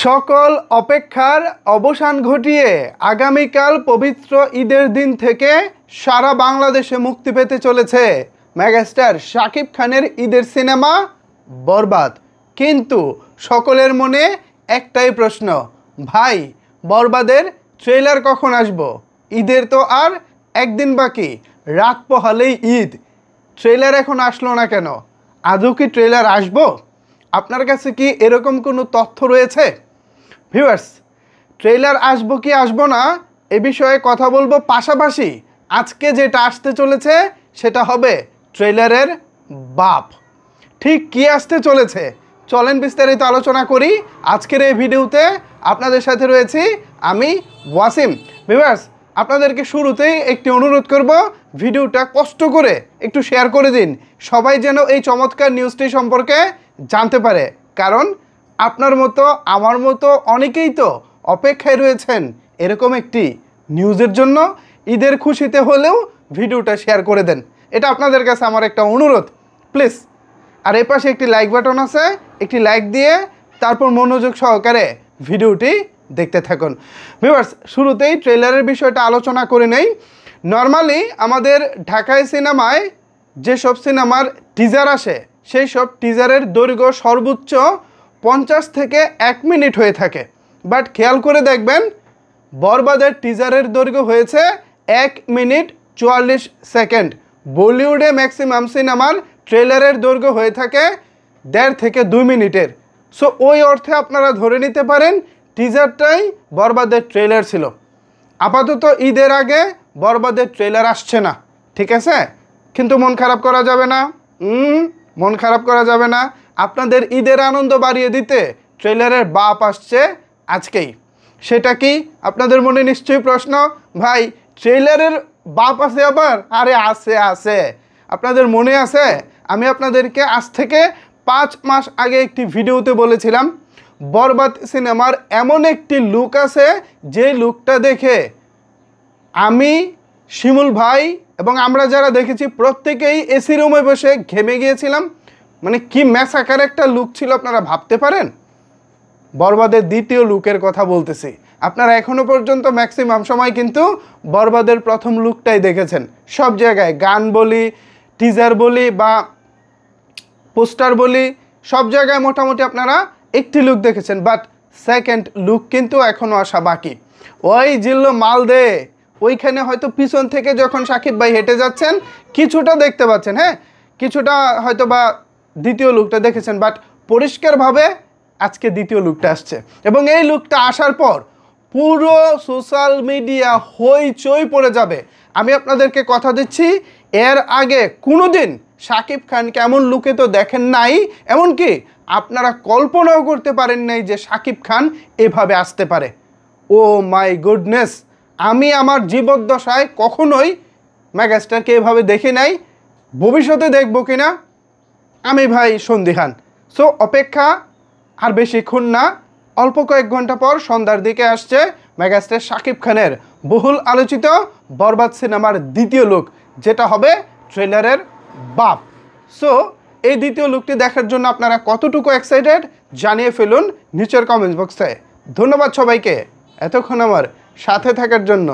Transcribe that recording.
সকল অপেক্ষার অবসান ঘটিয়ে আগামীকাল পবিত্র ঈদের দিন থেকে সারা বাংলাদেশে মুক্তি পেতে চলেছে মেগাস্টার শাকিব খানের ঈদের সিনেমা বরবাদ। কিন্তু সকলের মনে একটাই প্রশ্ন, ভাই বরবাদের ট্রেলার কখন আসবো? ঈদের তো আর একদিন বাকি, রাত পোহালেই ঈদ, ট্রেলার এখন আসলো না কেন? আদৌ কি ট্রেলার আসবো? আপনার কাছে কি এরকম কোনো তথ্য রয়েছে? ভিউয়ার্স, ট্রেলার আসবো কি আসবো না এ বিষয়ে কথা বলবো, পাশাপাশি আজকে যেটা আসতে চলেছে সেটা হবে ট্রেলারের বাপ। ঠিক কি আসতে চলেছে চলেন বিস্তারিত আলোচনা করি আজকের এই ভিডিওতে। আপনাদের সাথে রয়েছি আমি ওয়াসিম। ভিউয়ার্স, আপনাদেরকে শুরুতেই একটি অনুরোধ করব, ভিডিওটা কষ্ট করে একটু শেয়ার করে দিন, সবাই যেন এই চমৎকার নিউজটি সম্পর্কে জানতে পারে। কারণ আপনার মতো আমার মতো অনেকেই তো অপেক্ষায় রয়েছেন এরকম একটি নিউজের জন্য। ঈদের খুশিতে হলেও ভিডিওটা শেয়ার করে দেন, এটা আপনাদের কাছে আমার একটা অনুরোধ, প্লিজ। আর এই পাশে একটি লাইক বাটন আছে, একটি লাইক দিয়ে তারপর মনোযোগ সহকারে ভিডিওটি দেখতে থাকুন। ভিউয়ার্স, শুরুতেই ট্রেলারের বিষয়টা আলোচনা করে নেই। নর্মালি আমাদের ঢাকায় সিনেমায় যেসব সিনেমার টিজার আসে সেই সব টিজারের দৈর্ঘ্য সর্বোচ্চ 50 থেকে 1 মিনিট হয়ে থাকে। বাট খেয়াল করে দেখবেন বরবাদের টিজারের দৈর্ঘ্য হয়েছে 1 মিনিট 44 সেকেন্ড। বলিউডে ম্যাক্সিমাম সিনেমার ট্রেলারের দৈর্ঘ্য হয়ে থাকে 1.5 থেকে 2 মিনিটের। সো ওই অর্থে আপনারা ধরে নিতে পারেন টিজারটাই বরবাদের ট্রেলার ছিল। আপাতত ঈদের আগে বরবাদের ট্রেলার আসছে না, ঠিক আছে? কিন্তু মন খারাপ করা যাবে না, মন খারাপ করা যাবে না। আপনাদের ঈদের আনন্দ বাড়িয়ে দিতে ট্রেলারের বাপ আসছে আজকেই। সেটা কি আপনাদের মনে নিশ্চয়ই প্রশ্ন, ভাই ট্রেলারের বাপ আছে আবার? আরে আছে আছে, আপনাদের মনে আছে আমি আপনাদেরকে আজ থেকে 5 মাস আগে একটি ভিডিওতে বলেছিলাম বরবাদ সিনেমার এমন একটি লুক আছে যে লুকটা দেখে আমি, শিমুল ভাই এবং আমরা যারা দেখেছি প্রত্যেকেই এসি রুমে বসে ঘেমে গিয়েছিলাম। মানে কি ম্যাসাকার একটা লুক ছিল, আপনারা ভাবতে পারেন? বরবাদের দ্বিতীয় লুকের কথা বলতেছি। আপনারা এখনো পর্যন্ত ম্যাক্সিমাম সময় কিন্তু বরবাদের প্রথম লুকটাই দেখেছেন। সব জায়গায় গান বলি, টিজার বলি বা পোস্টার বলি, সব জায়গায় মোটামুটি আপনারা একটি লুক দেখেছেন। বাট সেকেন্ড লুক কিন্তু এখনও আসা বাকি। ওই জিল্লো মালদে ওইখানে হয়তো পিছন থেকে যখন শাকিব ভাই হেঁটে যাচ্ছেন কিছুটা দেখতে পাচ্ছেন, হ্যাঁ কিছুটা হয়তো বা দ্বিতীয় লুকটা দেখেছেন। বাট পরিষ্কারভাবে আজকে দ্বিতীয় লুকটা আসছে এবং এই লুকটা আসার পর পুরো সোশ্যাল মিডিয়া হইচই পড়ে যাবে। আমি আপনাদেরকে কথা দিচ্ছি, এর আগে কোনো দিন শাকিব খান কেমন লুকে তো দেখেন নাই, এমনকি আপনারা কল্পনাও করতে পারেন নাই যে শাকিব খান এভাবে আসতে পারে। ও মাই গুডনেস, আমি আমার জীবদ্দশায় কখনোই মেগাস্টারকে এভাবে দেখি নাই, ভবিষ্যতে দেখব কিনা আমি ভাই সন্দিহান। সো অপেক্ষা আর বেশিক্ষণ না, অল্প কয়েক ঘন্টা পর সন্ধ্যার দিকে আসছে মেগাস্টার শাকিব খানের বহুল আলোচিত বরবাদ সিনেমার দ্বিতীয় লুক, যেটা হবে ট্রেলারের বাপ। সো এই দ্বিতীয় লুকটি দেখার জন্য আপনারা কতটুকু এক্সাইটেড জানিয়ে ফেলুন নিচের কমেন্ট বক্সে। ধন্যবাদ সবাইকে এতক্ষণ আমার সাথে থাকার জন্য।